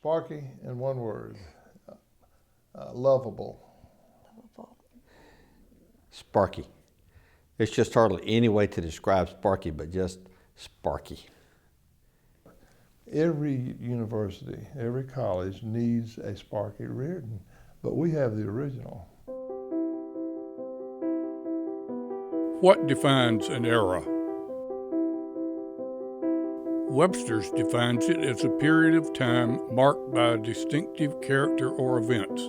Sparky, in one word, lovable. Sparky. There's just hardly any way to describe Sparky but just Sparky. Every university, every college needs a Sparky Reardon, but we have the original. What defines an era? Webster's defines it as a period of time marked by a distinctive character or events.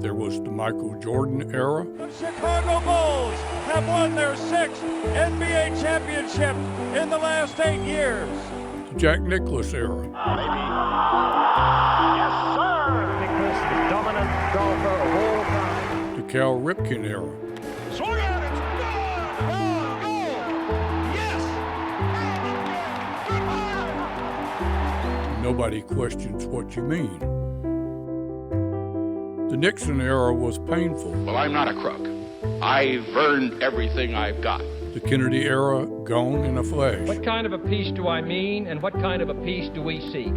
There was the Michael Jordan era. The Chicago Bulls have won their 6th NBA championship in the last 8 years. The Jack Nicklaus era. Maybe. Yes, sir! Nicklaus, the dominant golfer of all time. The Cal Ripken era. Swung at it! Goal! Yes! Nobody questions what you mean. The Nixon era was painful. Well, I'm not a crook. I've earned everything I've got. The Kennedy era, gone in a flash. What kind of a peace do I mean, and what kind of a peace do we seek?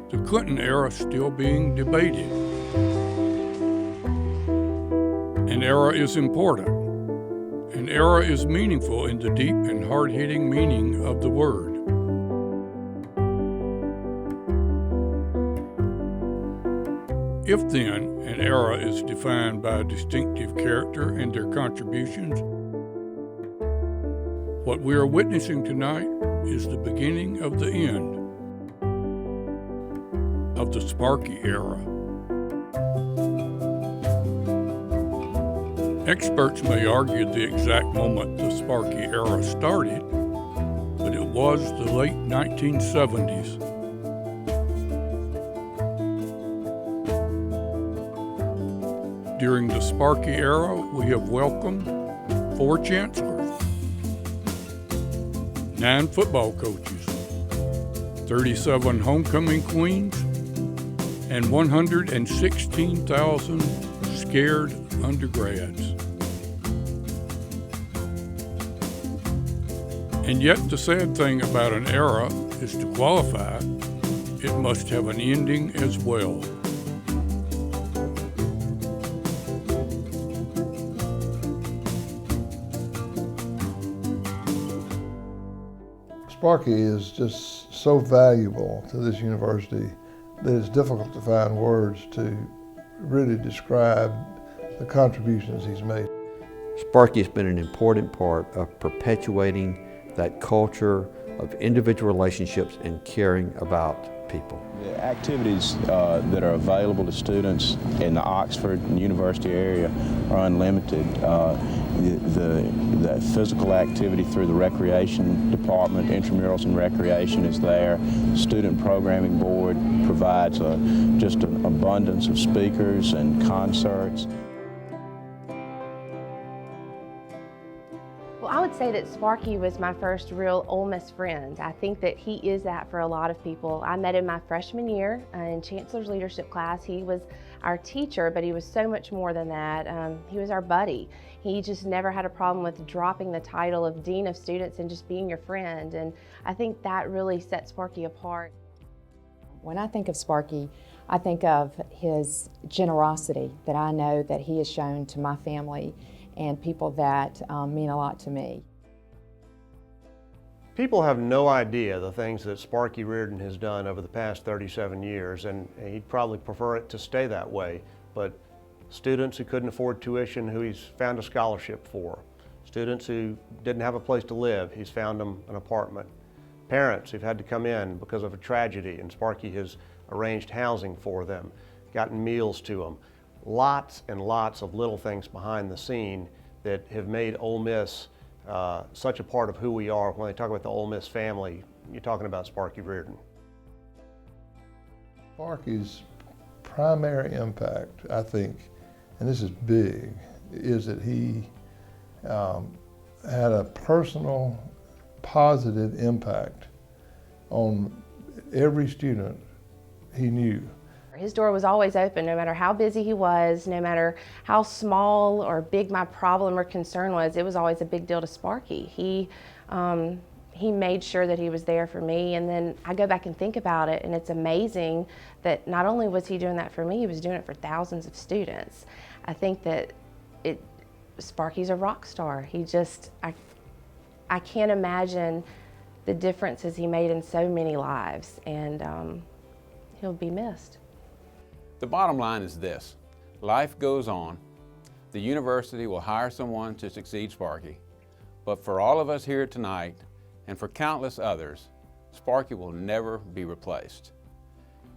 The Clinton era still being debated. An era is important. An era is meaningful in the deep and hard-hitting meaning of the word. If then an era is defined by a distinctive character and their contributions, what we are witnessing tonight is the beginning of the end of the Sparky Era. Experts may argue the exact moment the Sparky Era started, but it was the late 1970s. During the Sparky Era, we have welcomed 4 chancellors, 9 football coaches, 37 homecoming queens, and 116,000 scared undergrads. And yet the sad thing about an era is to qualify, it must have an ending as well. Sparky is just so valuable to this university that it's difficult to find words to really describe the contributions he's made. Sparky has been an important part of perpetuating that culture of individual relationships and caring about people. The activities that are available to students in the Oxford and University area are unlimited. The physical activity through the recreation department, intramurals and recreation is there. Student programming board provides just an abundance of speakers and concerts. Well, I would say that Sparky was my first real Ole Miss friend. I think that he is that for a lot of people. I met him my freshman year in Chancellor's Leadership class. He was our teacher, but he was so much more than that. He was our buddy. He just never had a problem with dropping the title of Dean of Students and just being your friend. And I think that really set Sparky apart. When I think of Sparky, I think of his generosity that I know that he has shown to my family and people that mean a lot to me. People have no idea the things that Sparky Reardon has done over the past 37 years, and he'd probably prefer it to stay that way. But students who couldn't afford tuition, who he's found a scholarship for. Students who didn't have a place to live, he's found them an apartment. Parents who've had to come in because of a tragedy, and Sparky has arranged housing for them, gotten meals to them. Lots and lots of little things behind the scene that have made Ole Miss such a part of who we are. When they talk about the Ole Miss family, you're talking about Sparky Reardon. Sparky's primary impact, I think, and this is big, is that he had a personal, positive impact on every student he knew. His door was always open, no matter how busy he was, no matter how small or big my problem or concern was. It was always a big deal to Sparky. He made sure that he was there for me, and then I go back and think about it, and it's amazing that not only was he doing that for me, he was doing it for thousands of students. I think that Sparky's a rock star. I can't imagine the differences he made in so many lives, and he'll be missed. The bottom line is this: life goes on. The university will hire someone to succeed Sparky, but for all of us here tonight, and for countless others, Sparky will never be replaced.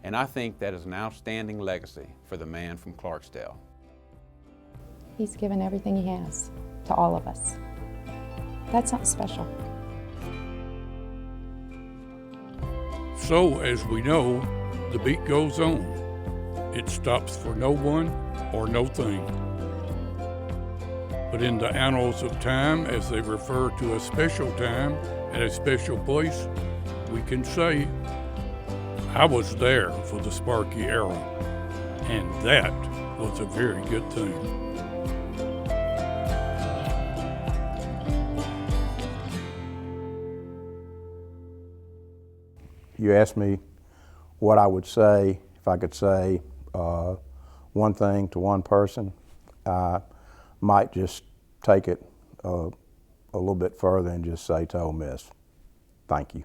And I think that is an outstanding legacy for the man from Clarksdale. He's given everything he has to all of us. That's something special. So, as we know, the beat goes on. It stops for no one or no thing. But in the annals of time, as they refer to a special time at a special place, we can say, I was there for the Sparky era, and that was a very good thing. You asked me what I would say if I could say one thing to one person. I might just take it a little bit further and just say to Ole Miss, thank you.